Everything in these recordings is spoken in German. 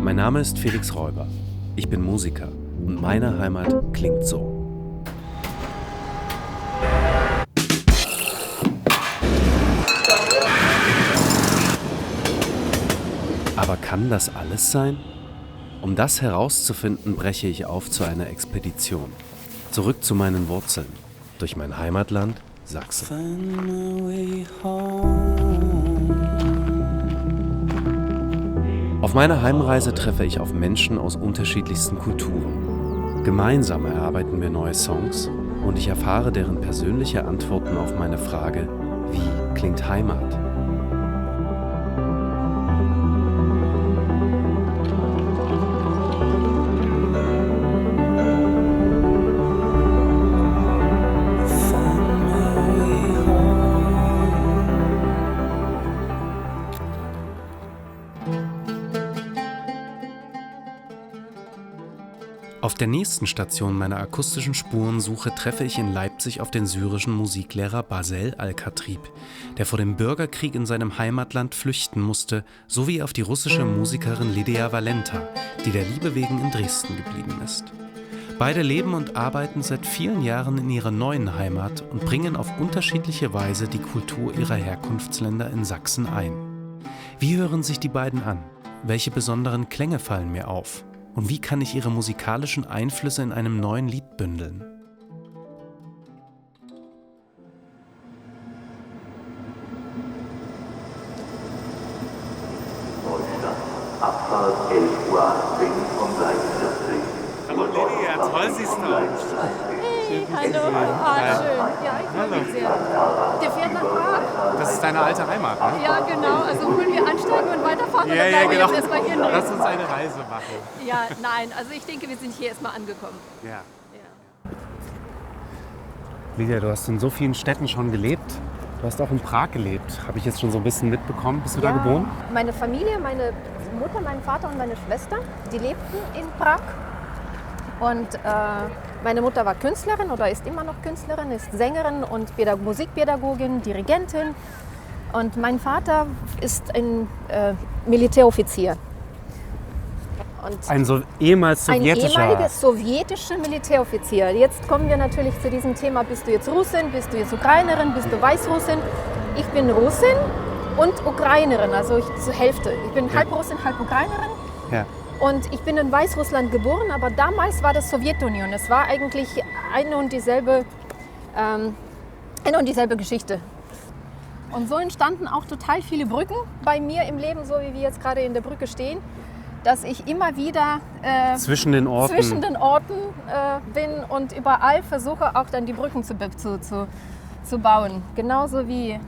Mein Name ist Felix Räuber. Ich bin Musiker und meine Heimat klingt so. Aber kann das alles sein? Um das herauszufinden, breche ich auf zu einer Expedition. Zurück zu meinen Wurzeln, durch mein Heimatland Sachsen. Auf meiner Heimreise treffe ich auf Menschen aus unterschiedlichsten Kulturen. Gemeinsam erarbeiten wir neue Songs und ich erfahre deren persönliche Antworten auf meine Frage, wie klingt Heimat? Auf der nächsten Station meiner akustischen Spurensuche treffe ich in Leipzig auf den syrischen Musiklehrer Basel Al-Khatrib, der vor dem Bürgerkrieg in seinem Heimatland flüchten musste, sowie auf die russische Musikerin Lydia Valenta, die der Liebe wegen in Dresden geblieben ist. Beide leben und arbeiten seit vielen Jahren in ihrer neuen Heimat und bringen auf unterschiedliche Weise die Kultur ihrer Herkunftsländer in Sachsen ein. Wie hören sich die beiden an? Welche besonderen Klänge fallen mir auf? Und wie kann ich ihre musikalischen Einflüsse in einem neuen Lied bündeln? Deutschland. Abfahrt 11:18 Uhr vom Leipzig. Hallo Lydia, toll siehst du aus. Hey, hallo. Ah, schön. Ja, ich freue mich sehr. Der fährt nach Prag. Das ist deine alte Heimat, ne? Ja, genau. Also wollen wir ansteigen und weiterfahren oder bleiben wir jetzt erstmal hier in Lass Dresden? uns eine Reise machen. Ja, nein. Also ich denke, wir sind hier erstmal angekommen. Ja. Ja. Lydia, du hast in so vielen Städten schon gelebt. Du hast auch in Prag gelebt, habe ich jetzt schon so ein bisschen mitbekommen. Bist du da geboren? Meine Familie, meine Mutter, mein Vater und meine Schwester, die lebten in Prag. Und meine Mutter war Künstlerin oder ist immer noch Künstlerin, ist Sängerin und Musikpädagogin, Dirigentin. Und mein Vater ist ein Militäroffizier. Und Ein ehemals sowjetischer. ein ehemaliger sowjetischer Militäroffizier. Jetzt kommen wir natürlich zu diesem Thema, bist du jetzt Russin, bist du jetzt Ukrainerin, bist du Weißrussin? Ich bin Russin und Ukrainerin, also zur Hälfte. Ich bin halb Russin, halb Ukrainerin. Ja. Und ich bin in Weißrussland geboren, aber damals war das Sowjetunion. Es war eigentlich eine und dieselbe Geschichte. Und so entstanden auch total viele Brücken bei mir im Leben, so wie wir jetzt gerade in der Brücke stehen, dass ich immer wieder Zwischen den Orten. bin und überall versuche auch dann die Brücken zu bauen. Genauso wie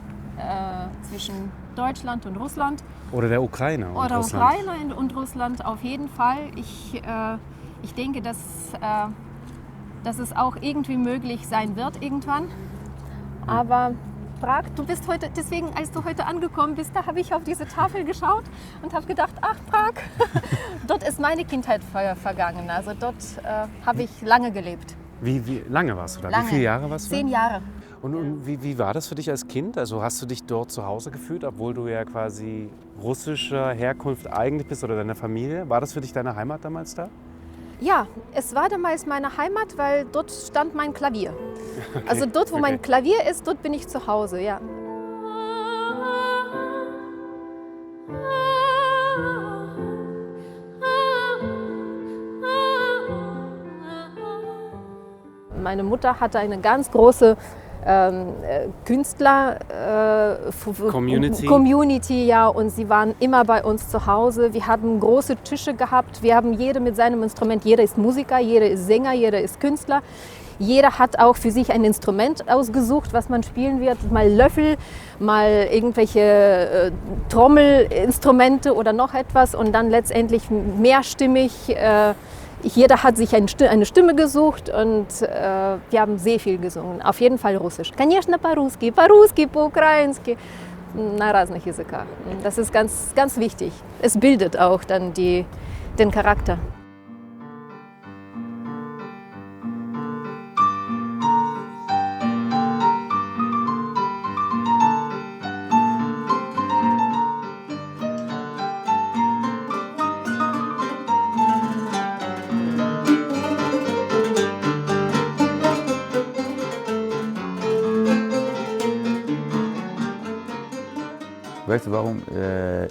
zwischen Deutschland und Russland. Oder der Ukraine und Oder Russland. Ukraine und Russland auf jeden Fall. Ich denke, dass es auch irgendwie möglich sein wird irgendwann. Aber Prag, du bist heute, deswegen, als du heute angekommen bist, da habe ich auf diese Tafel geschaut und habe gedacht, ach Prag, dort ist meine Kindheit vergangen. Also dort habe ich lange gelebt. Wie lange warst du da? Lange. Wie viele Jahre warst du da? 10 Jahre. Und wie war das für dich als Kind? Also hast du dich dort zu Hause gefühlt, obwohl du ja quasi russischer Herkunft eigentlich bist oder deiner Familie? War das für dich deine Heimat damals da? Ja, es war damals meine Heimat, weil dort stand mein Klavier. Also dort, wo mein Klavier ist, dort bin ich zu Hause, ja. Meine Mutter hatte eine ganz große Community, ja, und sie waren immer bei uns zu Hause. Wir haben große Tische gehabt. Wir haben jeder mit seinem Instrument. Jeder ist Musiker, jeder ist Sänger, jeder ist Künstler. Jeder hat auch für sich ein Instrument ausgesucht, was man spielen wird. Mal Löffel, mal irgendwelche Trommelinstrumente oder noch etwas und dann letztendlich mehrstimmig. Jeder hat sich eine Stimme gesucht und wir haben sehr viel gesungen. Auf jeden Fall Russisch. Конечно, по-русски, по-украински, на разных языках. Das ist ganz, ganz wichtig. Es bildet auch dann den Charakter. Weißt du, warum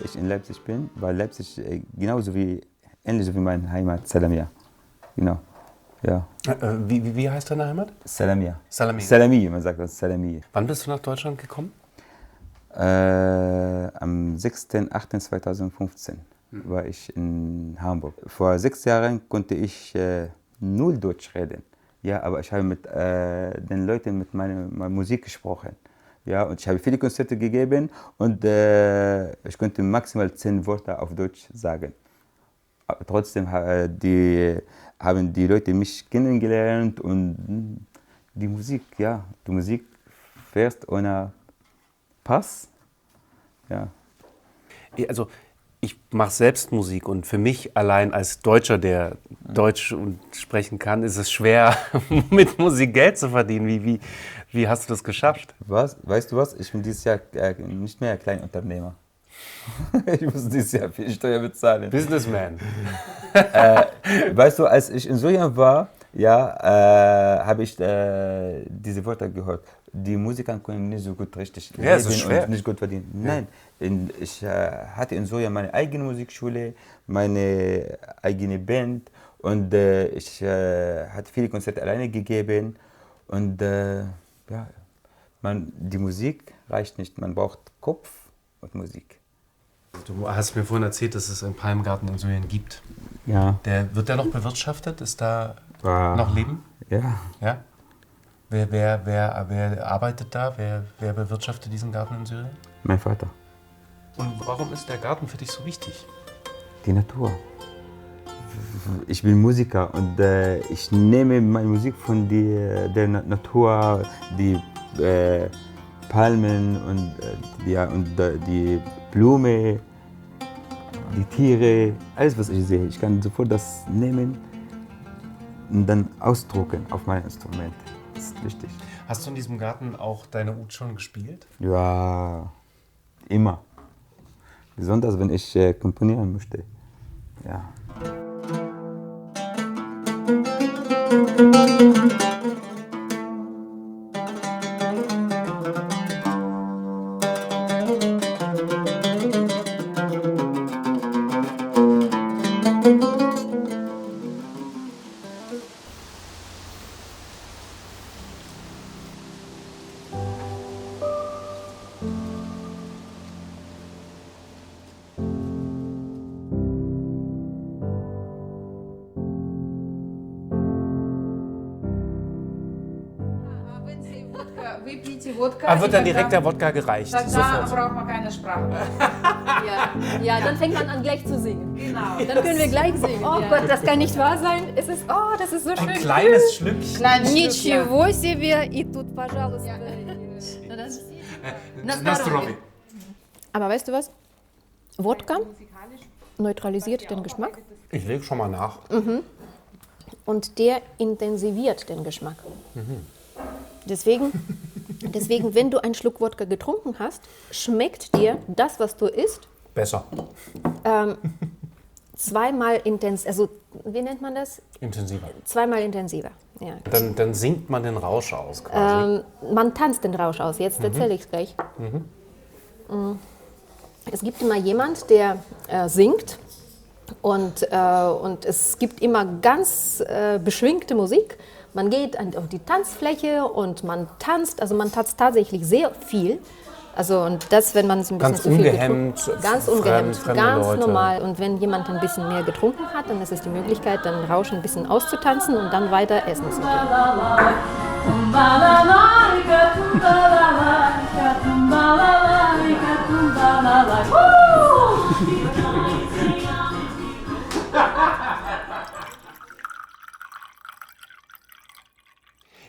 ich in Leipzig bin? Weil Leipzig ähnlich so wie meine Heimat, Salamia. Genau. Ja. Wie heißt deine Heimat? Salamia. Salamia. Salami, man sagt das, Salami. Wann bist du nach Deutschland gekommen? Am 6.8.2015 war ich in Hamburg. Vor 6 Jahren konnte ich null Deutsch reden. Ja, aber ich habe mit den Leuten mit meiner Musik gesprochen. Ja, und ich habe viele Konzerte gegeben und ich konnte maximal 10 Wörter auf Deutsch sagen. Aber trotzdem haben die Leute mich kennengelernt und die Musik fährst ohne Pass. Ja. Also ich mache selbst Musik und für mich allein als Deutscher, der Deutsch sprechen kann, ist es schwer, mit Musik Geld zu verdienen. Wie hast du das geschafft? Weißt du was? Ich bin dieses Jahr nicht mehr Kleinunternehmer. Ich muss dieses Jahr viel Steuer bezahlen. Businessman. Weißt du, als ich in Syrien war, ja, habe ich diese Wörter gehört. Die Musiker können nicht so gut richtig Ja, es ist leben schwer. und nicht gut verdienen. Nein, ich hatte in Syrien meine eigene Musikschule, meine eigene Band und ich hatte viele Konzerte alleine gegeben. Und die Musik reicht nicht, man braucht Kopf und Musik. Du hast mir vorhin erzählt, dass es einen Palmgarten in Syrien gibt. Ja. Wird der noch bewirtschaftet? Ist da Ah. noch Leben? Ja. Ja? Wer arbeitet da? Wer bewirtschaftet diesen Garten in Syrien? Mein Vater. Und warum ist der Garten für dich so wichtig? Die Natur. Ich bin Musiker und ich nehme meine Musik von der Natur, die Palmen und die Blume, die Tiere, alles was ich sehe. Ich kann sofort das nehmen und dann ausdrucken auf mein Instrument. Das ist wichtig. Hast du in diesem Garten auch deine Oud schon gespielt? Ja, immer. Besonders wenn ich komponieren möchte. Ja. Wird dann direkt der Wodka gereicht? Тогда Sofort. braucht man keine Sprache. Ja, dann fängt man an gleich zu singen. Genau. Dann können wir gleich singen. Oh Gott, das kann nicht wahr sein. Das ist so schön. Ein kleines Schlückchen. Kleines Ничего себе! И тут, пожалуйста. Nastorovi. Aber weißt du was? Wodka neutralisiert den Geschmack Ich lege schon mal nach. und der intensiviert den Geschmack. Deswegen, wenn du einen Schluck Wodka getrunken hast, schmeckt dir das, was du isst, Besser. zweimal intensiver. Also, wie nennt man das? Intensiver. Zweimal intensiver. Ja. Dann singt man den Rausch aus quasi. Man tanzt den Rausch aus. Jetzt erzähle ich es gleich. Es gibt immer jemand, der singt und es gibt immer ganz beschwingte Musik. Man geht auf die Tanzfläche und man tanzt. Also man tanzt tatsächlich sehr viel. Also und das, wenn man es ein bisschen Ganz zu viel ungehemmt, getrunken, ganz ungehemmt, fremde ganz Leute. normal. Und wenn jemand ein bisschen mehr getrunken hat, dann ist es die Möglichkeit, dann Rausch ein bisschen auszutanzen und dann weiter essen zu gehen.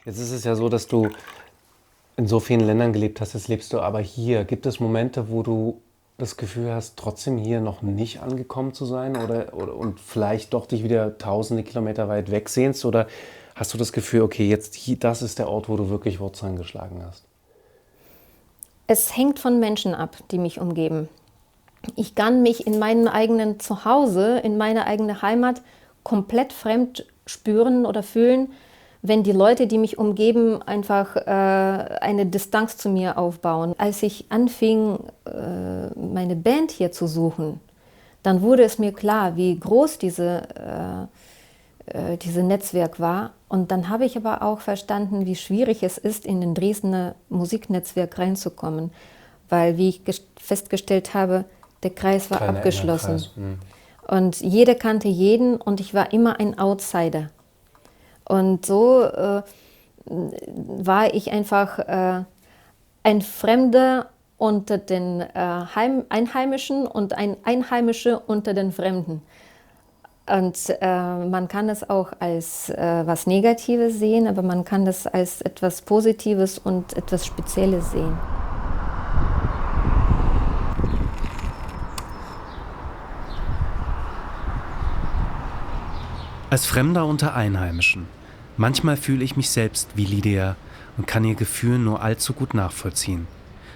Jetzt ist es ja so, dass du in so vielen Ländern gelebt hast, jetzt lebst du aber hier. Gibt es Momente, wo du das Gefühl hast, trotzdem hier noch nicht angekommen zu sein und vielleicht doch dich wieder tausende Kilometer weit weg sehnst? Oder hast du das Gefühl, okay, jetzt hier, das ist der Ort, wo du wirklich Wurzeln geschlagen hast? Es hängt von Menschen ab, die mich umgeben. Ich kann mich in meinem eigenen Zuhause, in meiner eigenen Heimat komplett fremd spüren oder fühlen, wenn die Leute, die mich umgeben, einfach eine Distanz zu mir aufbauen. Als ich anfing, meine Band hier zu suchen, dann wurde es mir klar, wie groß dieses Netzwerk war. Und dann habe ich aber auch verstanden, wie schwierig es ist, in den Dresdner Musiknetzwerk reinzukommen. Weil, wie ich festgestellt habe, der Kreis war abgeschlossen. Und jeder kannte jeden und ich war immer ein Outsider. Und so war ich einfach ein Fremder unter den Einheimischen und ein Einheimischer unter den Fremden. Und man kann es auch als was Negatives sehen, aber man kann es als etwas Positives und etwas Spezielles sehen. Als Fremder unter Einheimischen. Manchmal fühle ich mich selbst wie Lydia und kann ihr Gefühl nur allzu gut nachvollziehen.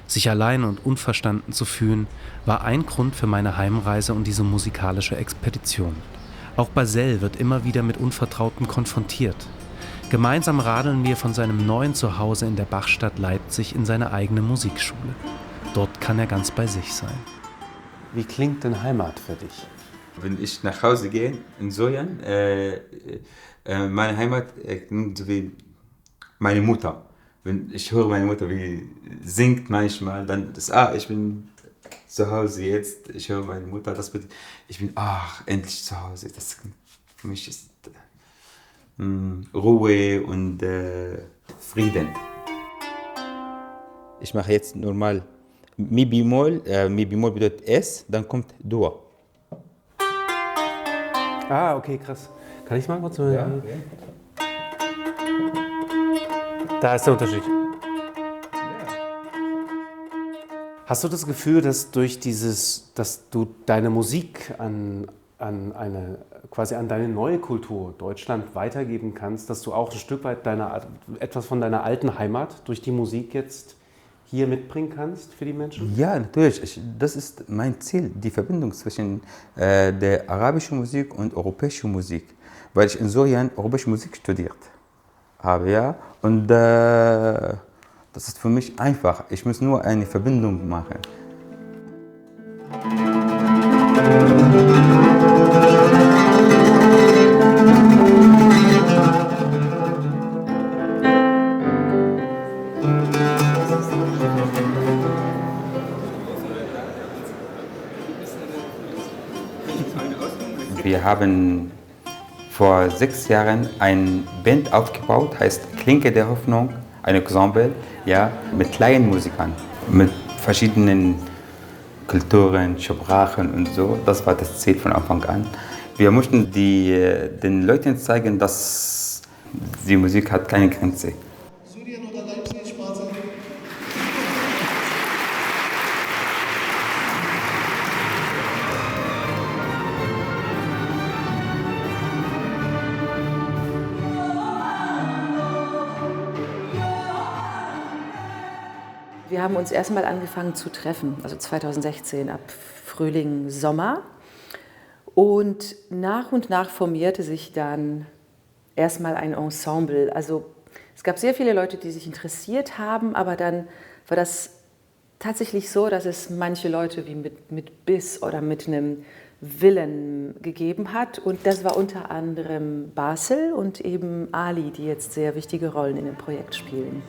Sich allein und unverstanden zu fühlen, war ein Grund für meine Heimreise und diese musikalische Expedition. Auch Basel wird immer wieder mit Unvertrauten konfrontiert. Gemeinsam radeln wir von seinem neuen Zuhause in der Bachstadt Leipzig in seine eigene Musikschule. Dort kann er ganz bei sich sein. Wie klingt denn Heimat für dich? Wenn ich nach Hause gehe, in Sojan, meine Heimat klingt so wie meine Mutter. Wenn ich höre meine Mutter, wie singt manchmal, dann ist, ich bin zu Hause jetzt, ich höre meine Mutter, das bedeutet, ich bin, endlich zu Hause. Das für mich ist Ruhe und Frieden. Ich mache jetzt normal Mi Bemol bedeutet S, dann kommt Dur. Okay, krass. Kann ich mal kurz so? Ja, okay. Da ist der Unterschied. Hast du das Gefühl, dass dass du deine Musik quasi an deine neue Kultur Deutschland weitergeben kannst, dass du auch ein Stück weit etwas von deiner alten Heimat durch die Musik jetzt hier mitbringen kannst für die Menschen? Ja, natürlich. Das ist mein Ziel, die Verbindung zwischen der arabischen Musik und europäischen Musik. Weil ich in Syrien europäische Musik studiert habe, ja. Und das ist für mich einfach. Ich muss nur eine Verbindung machen. Wir haben vor 6 Jahren eine Band aufgebaut, heißt Klinke der Hoffnung, ein Ensemble, ja, mit kleinen Musikern, mit verschiedenen Kulturen, Sprachen und so. Das war das Ziel von Anfang an. Wir möchten den Leuten zeigen, dass die Musik hat keine Grenze. Syrien oder Leipzig, Spatzen. Wir haben uns erstmal angefangen zu treffen, also 2016 ab Frühling, Sommer. Und nach formierte sich dann erstmal ein Ensemble. Also es gab sehr viele Leute, die sich interessiert haben, aber dann war das tatsächlich so, dass es manche Leute wie mit Biss oder mit einem Willen gegeben hat. Und das war unter anderem Basel und eben Ali, die jetzt sehr wichtige Rollen in dem Projekt spielen.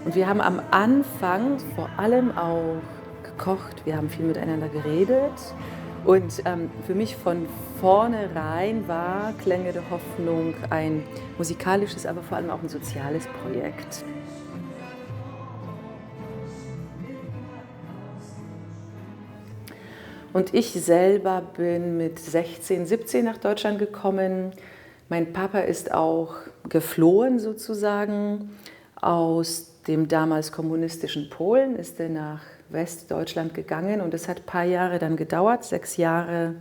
Und wir haben am Anfang vor allem auch gekocht, wir haben viel miteinander geredet. Und für mich von vornherein war Klänge der Hoffnung ein musikalisches, aber vor allem auch ein soziales Projekt. Und ich selber bin mit 16, 17 nach Deutschland gekommen. Mein Papa ist auch geflohen sozusagen aus dem damals kommunistischen Polen, ist er nach Westdeutschland gegangen und es hat ein paar Jahre dann gedauert, 6 Jahre,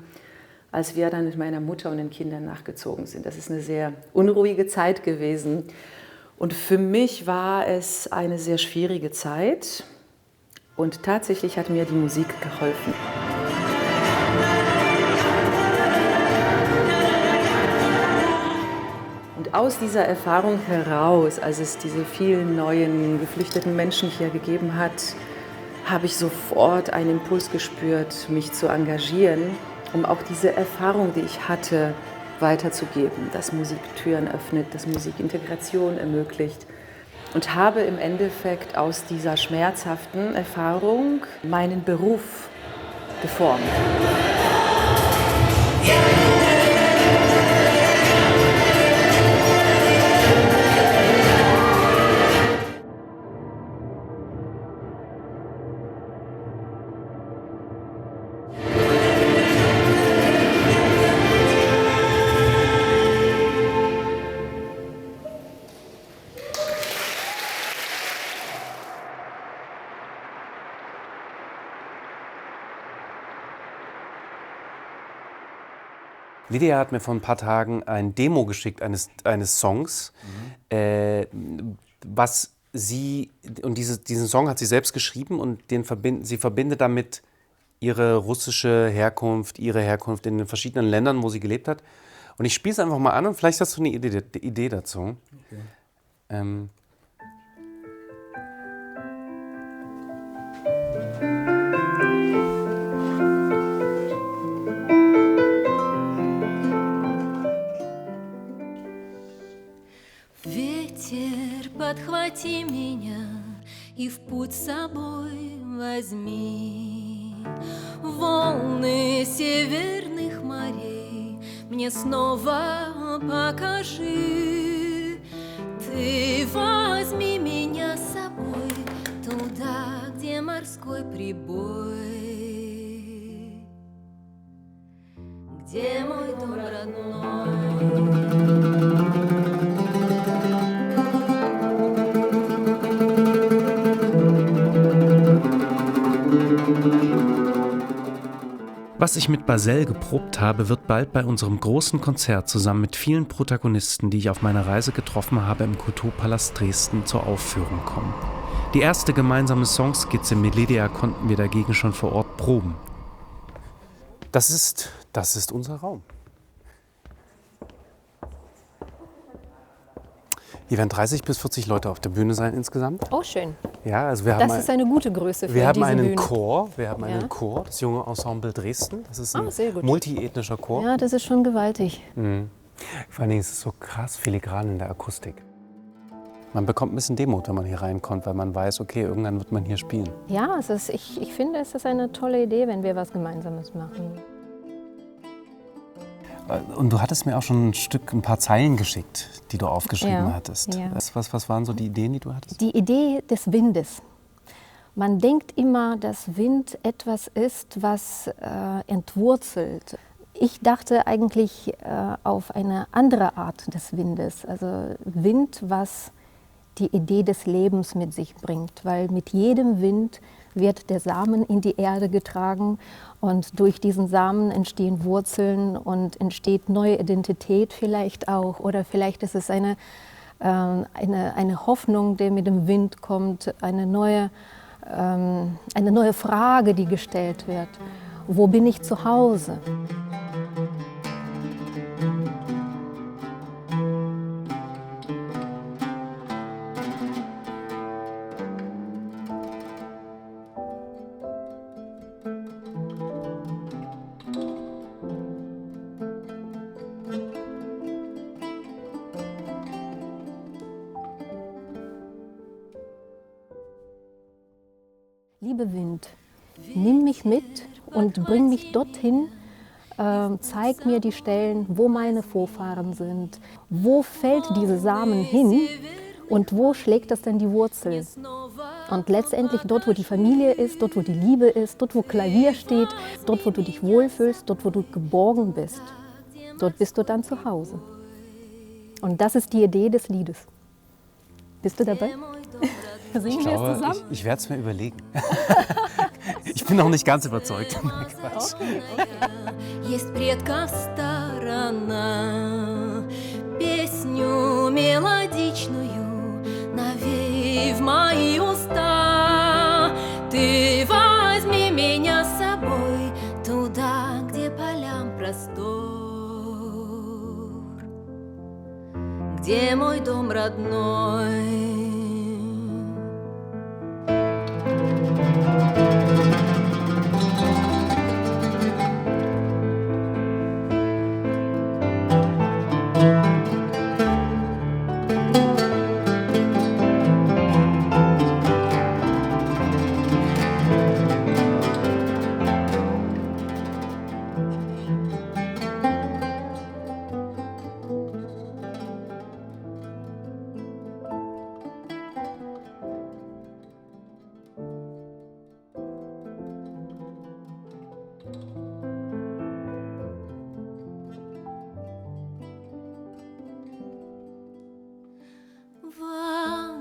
als wir dann mit meiner Mutter und den Kindern nachgezogen sind. Das ist eine sehr unruhige Zeit gewesen und für mich war es eine sehr schwierige Zeit und tatsächlich hat mir die Musik geholfen. Und Und aus dieser Erfahrung heraus, als es diese vielen neuen geflüchteten Menschen hier gegeben hat, habe ich sofort einen Impuls gespürt, mich zu engagieren, um auch diese Erfahrung, die ich hatte, weiterzugeben, dass Musik Türen öffnet, dass Musik Integration ermöglicht. Und habe im Endeffekt aus dieser schmerzhaften Erfahrung meinen Beruf geformt. Lydia hat mir vor ein paar Tagen ein Demo geschickt eines Songs, was sie, und diesen Song hat sie selbst geschrieben und sie verbindet damit ihre russische Herkunft, ihre Herkunft in den verschiedenen Ländern, wo sie gelebt hat. Und ich spiele es einfach mal an und vielleicht hast du eine Idee dazu. Okay. Ветер, подхвати меня и в путь с собой возьми. Волны северных морей мне снова покажи. Ты возьми меня с собой туда, где морской прибой, где мой дом родной. Was ich mit Basel geprobt habe, wird bald bei unserem großen Konzert zusammen mit vielen Protagonisten, die ich auf meiner Reise getroffen habe, im Kulturpalast Dresden zur Aufführung kommen. Die erste gemeinsame Songskizze mit Lydia konnten wir dagegen schon vor Ort proben. Das ist unser Raum. Hier werden 30 bis 40 Leute auf der Bühne sein insgesamt. Oh, schön. Ja, also Das ist eine gute Größe für wir haben diese einen Bühne. Chor, das junge Ensemble Dresden. Das ist ein sehr gut. multiethnischer Chor. Ja, das ist schon gewaltig. Vor allen Dingen ist es so krass filigran in der Akustik. Man bekommt ein bisschen Demut, wenn man hier reinkommt, weil man weiß, okay, irgendwann wird man hier spielen. Ja, ich finde, es ist eine tolle Idee, wenn wir was Gemeinsames machen. Und du hattest mir auch schon ein paar Zeilen geschickt, die du aufgeschrieben hattest. Ja. Was waren so die Ideen, die du hattest? Die Idee des Windes. Man denkt immer, dass Wind etwas ist, was entwurzelt. Ich dachte eigentlich auf eine andere Art des Windes. Also Wind, was die Idee des Lebens mit sich bringt. Weil mit jedem Wind wird der Samen in die Erde getragen und durch diesen Samen entstehen Wurzeln und entsteht neue Identität vielleicht auch. Oder vielleicht ist es eine Hoffnung, die mit dem Wind kommt, eine neue Frage, die gestellt wird. Wo bin ich zu Hause? Liebe Wind, nimm mich mit und bring mich dorthin, zeig mir die Stellen, wo meine Vorfahren sind, wo fällt dieser Samen hin und wo schlägt das denn die Wurzel? Und letztendlich dort, wo die Familie ist, dort, wo die Liebe ist, dort, wo Klavier steht, dort, wo du dich wohlfühlst, dort, wo du geborgen bist, dort bist du dann zu Hause. Und das ist die Idee des Liedes. Bist du dabei? Singen wir es zusammen? Ich werde es mir überlegen. Ich bin noch nicht ganz überzeugt. Есть предков сторона, песню мелодичную навей в мои уста. Ты возьми меня с собой туда, где полям простор, где мой дом родной.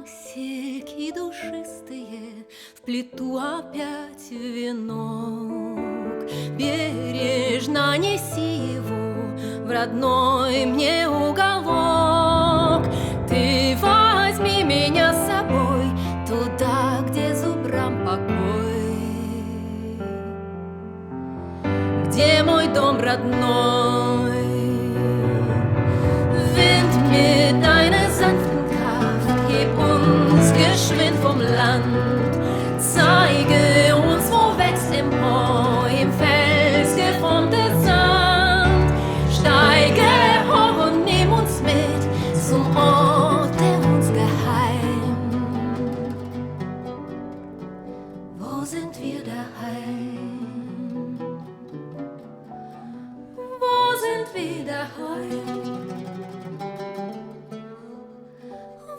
Васильки душистые вплету опять венок. Бережно неси его в родной мне уголок. Ты возьми меня с собой туда, где зубрам покой, где мой дом родной. Wind mit deiner sanften Kraft, heb uns geschwind vom Land. Zeige uns, wo wächst empor im Fels geformtes Sand. Steige hoch und nimm uns mit zum Ort, der uns geheim. Wo sind wir daheim? Wo sind wir daheim?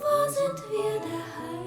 Wo sind wir daheim?